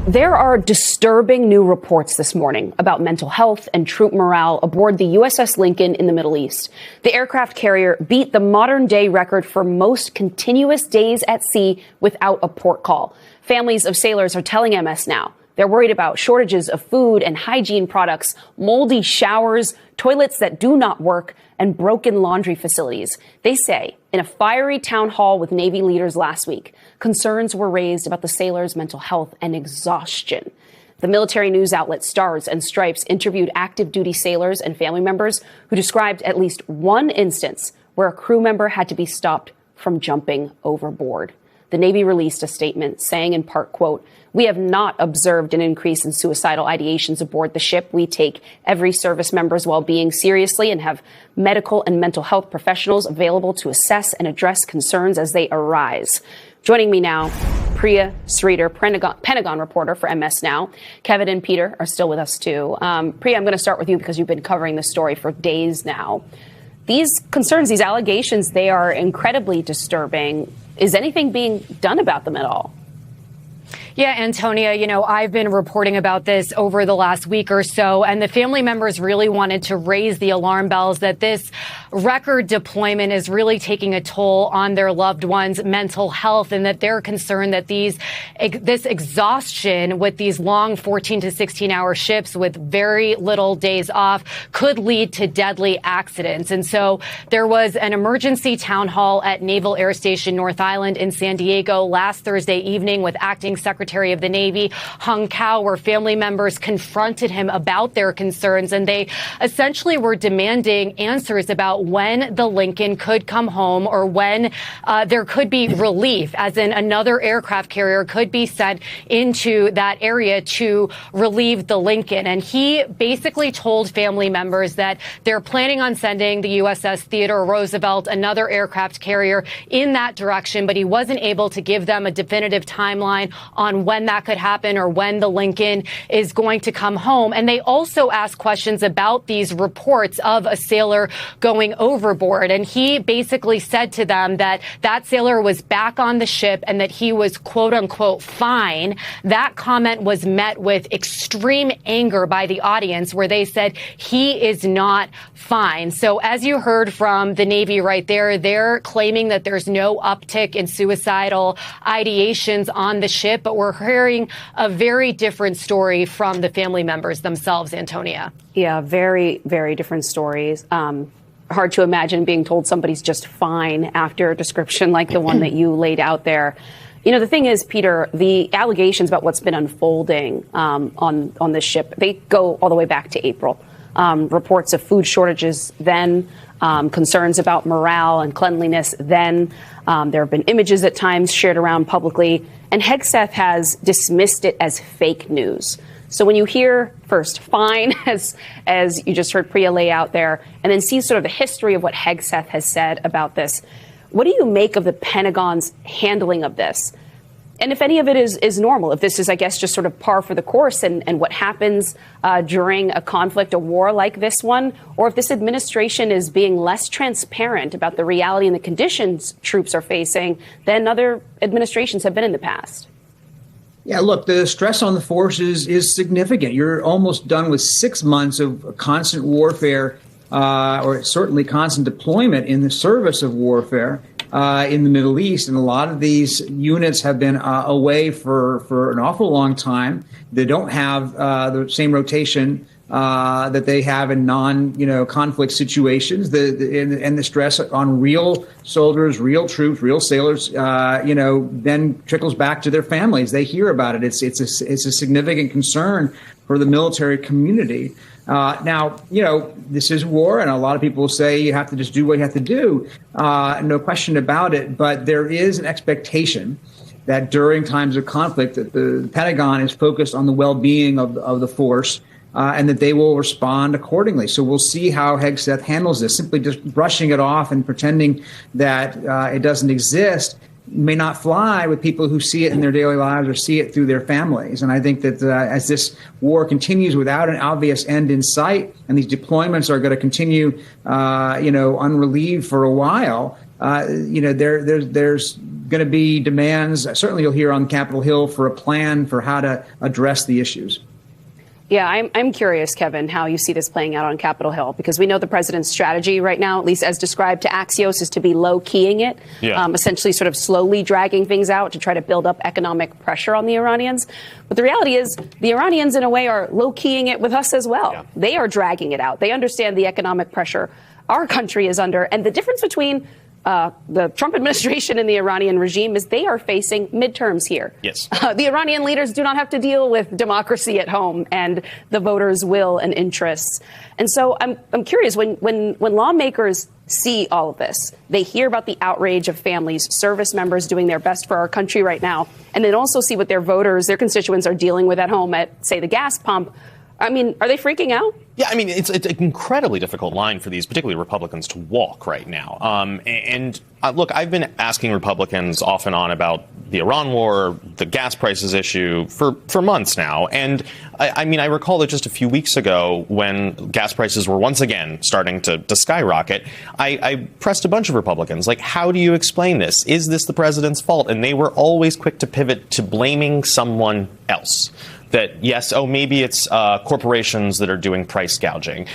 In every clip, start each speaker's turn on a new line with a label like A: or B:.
A: There are disturbing new reports this morning about mental health and troop morale aboard the USS Lincoln in the Middle East. The aircraft carrier beat the modern-day record for most continuous days at sea without a port call. Families of sailors are telling MS Now they're worried about shortages of food and hygiene products, moldy showers, toilets that do not work, and broken laundry facilities. They say in a fiery town hall with Navy leaders last week, concerns were raised about the sailors' mental health and exhaustion. The military news outlet Stars and Stripes interviewed active duty sailors and family members who described at least one instance where a crew member had to be stopped from jumping overboard. The Navy released a statement saying in part, quote, "We have not observed an increase in suicidal ideations aboard the ship. We take every service member's well-being seriously and have medical and mental health professionals available to assess and address concerns as they arise." Joining me now, Priya Sridhar, Pentagon reporter for MS Now. Kevin and Peter are still with us, too. Priya, I'm going to start with you because you've been covering this story for days now. These concerns, these allegations, they are incredibly disturbing. Is anything being done about them at all?
B: Yeah, Antonia, I've been reporting about this over the last week or so, and the family members really wanted to raise the alarm bells that this record deployment is really taking a toll on their loved ones' mental health, and that they're concerned that this exhaustion with these long 14 to 16-hour ships with very little days off could lead to deadly accidents. And so there was an emergency town hall at Naval Air Station North Island in San Diego last Thursday evening with Acting Secretary of the Navy Hung Cao, where family members confronted him about their concerns, and they essentially were demanding answers about when the Lincoln could come home or when there could be relief, as in another aircraft carrier could be sent into that area to relieve the Lincoln. And he basically told family members that they're planning on sending the USS Theodore Roosevelt, another aircraft carrier, in that direction, but he wasn't able to give them a definitive timeline on when that could happen or when the Lincoln is going to come home. And they also asked questions about these reports of a sailor going overboard. And he basically said to them that that sailor was back on the ship and that he was, quote unquote, fine. That comment was met with extreme anger by the audience, where they said he is not fine. So as you heard from the Navy right there, they're claiming that there's no uptick in suicidal ideations on the ship, but we're hearing a very different story from the family members themselves, Antonia.
A: Yeah, very, very different stories. Hard to imagine being told somebody's just fine after a description like the one that you laid out there. The thing is, Peter, the allegations about what's been unfolding on this ship, they go all the way back to April. Reports of food shortages then, concerns about morale and cleanliness then. There have been images at times shared around publicly, and Hegseth has dismissed it as fake news. So when you hear first fine, as you just heard Priya lay out there, and then see sort of the history of what Hegseth has said about this, what do you make of the Pentagon's handling of this? And if any of it is normal, if this is, I guess, just sort of par for the course and what happens during a conflict, a war like this one, or if this administration is being less transparent about the reality and the conditions troops are facing than other administrations have been in the past.
C: Yeah, look, the stress on the forces is significant. You're almost done with 6 months of constant warfare, or certainly constant deployment in the service of warfare. In the Middle East, and a lot of these units have been away for an awful long time. They don't have the same rotation that they have in conflict situations. And the stress on real soldiers, real troops, real sailors, then trickles back to their families. They hear about it. It's a significant concern for the military community. Now, this is war, and a lot of people say you have to just do what you have to do. No question about it. But there is an expectation that during times of conflict, that the Pentagon is focused on the well-being of the force, and that they will respond accordingly. So we'll see how Hegseth handles this. Simply just brushing it off and pretending that it doesn't exist may not fly with people who see it in their daily lives or see it through their families. And I think that as this war continues without an obvious end in sight, and these deployments are going to continue, unrelieved for a while, there's going to be demands. Certainly, you'll hear on Capitol Hill for a plan for how to address the issues.
A: Yeah, I'm curious, Kevin, how you see this playing out on Capitol Hill, because we know the president's strategy right now, at least as described to Axios, is to be low-keying it, essentially sort of slowly dragging things out to try to build up economic pressure on the Iranians. But the reality is the Iranians, in a way, are low-keying it with us as well. Yeah. They are dragging it out. They understand the economic pressure our country is under. And the difference between the Trump administration and the Iranian regime is they are facing midterms here.
D: Yes.
A: The Iranian leaders do not have to deal with democracy at home and the voters' will and interests. And so I'm curious, when lawmakers see all of this, they hear about the outrage of families, service members doing their best for our country right now, and then also see what their voters, their constituents are dealing with at home at, say, the gas pump. I mean, are they freaking out?
D: Yeah, I mean, it's an incredibly difficult line for these, particularly Republicans, to walk right now. Look, I've been asking Republicans off and on about the Iran war, the gas prices issue for months now. And I mean, I recall that just a few weeks ago when gas prices were once again starting to skyrocket, I pressed a bunch of Republicans, like, how do you explain this? Is this the president's fault? And they were always quick to pivot to blaming someone else. That, yes, maybe it's corporations that are doing price gouging.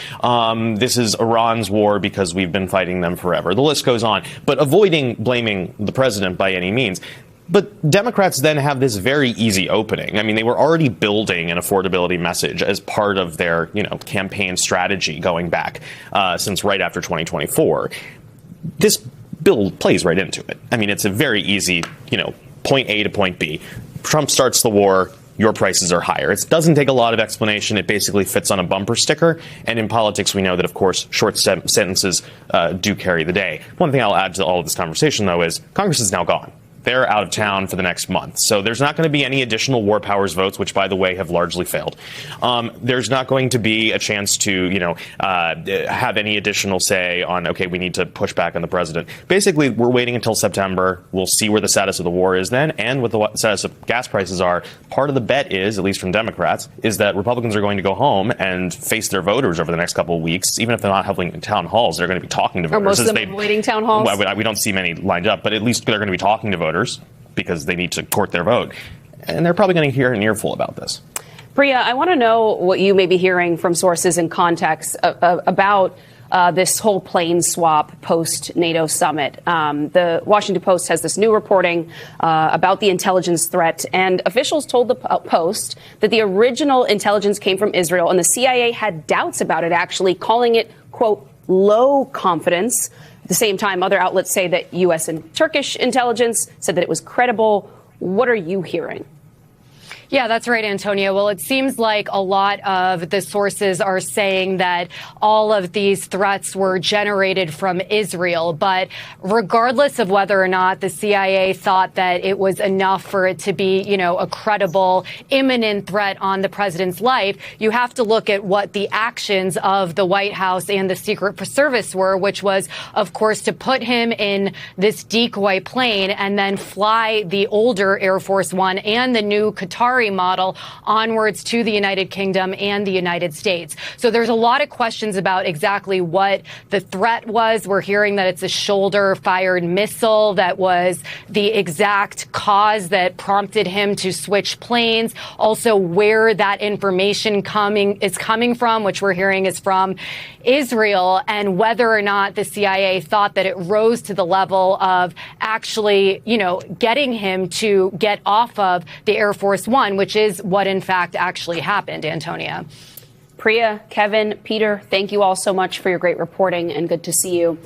D: This is Iran's war because we've been fighting them forever. The list goes on, but avoiding blaming the president by any means. But Democrats then have this very easy opening. I mean, they were already building an affordability message as part of their, campaign strategy going back since right after 2024. This bill plays right into it. I mean, it's a very easy, point A to point B. Trump starts the war. Your prices are higher. It doesn't take a lot of explanation. It basically fits on a bumper sticker. And in politics, we know that, of course, short sentences do carry the day. One thing I'll add to all of this conversation, though, is Congress is now gone. They're out of town for the next month. So there's not going to be any additional war powers votes, which, by the way, have largely failed. There's not going to be a chance to, have any additional say on, okay, we need to push back on the president. Basically, we're waiting until September. We'll see where the status of the war is then. And what the status of gas prices are. Part of the bet is, at least from Democrats, is that Republicans are going to go home and face their voters over the next couple of weeks. Even if they're not having town halls, they're going to be talking to voters.
A: Are most of them avoiding town halls?
D: Well, we don't see many lined up, but at least they're going to be talking to voters because they need to court their vote. And they're probably going to hear an earful about this.
A: Priya, I want to know what you may be hearing from sources in context about this whole plane swap post-NATO summit. The Washington Post has this new reporting about the intelligence threat, and officials told the Post that the original intelligence came from Israel, and the CIA had doubts about it, actually calling it, quote, low confidence. At the same time, other outlets say that U.S. and Turkish intelligence said that it was credible. What are you hearing?
B: Yeah, that's right, Antonia. Well, it seems like a lot of the sources are saying that all of these threats were generated from Israel. But regardless of whether or not the CIA thought that it was enough for it to be, a credible, imminent threat on the president's life, you have to look at what the actions of the White House and the Secret Service were, which was, of course, to put him in this decoy plane and then fly the older Air Force One and the new Qatari model onwards to the United Kingdom and the United States. So there's a lot of questions about exactly what the threat was. We're hearing that it's a shoulder-fired missile that was the exact cause that prompted him to switch planes. Also, where that information is coming from, which we're hearing is from Israel, and whether or not the CIA thought that it rose to the level of actually, getting him to get off of the Air Force One, which is what, in fact, actually happened, Antonia.
A: Priya, Kevin, Peter, thank you all so much for your great reporting, and good to see you.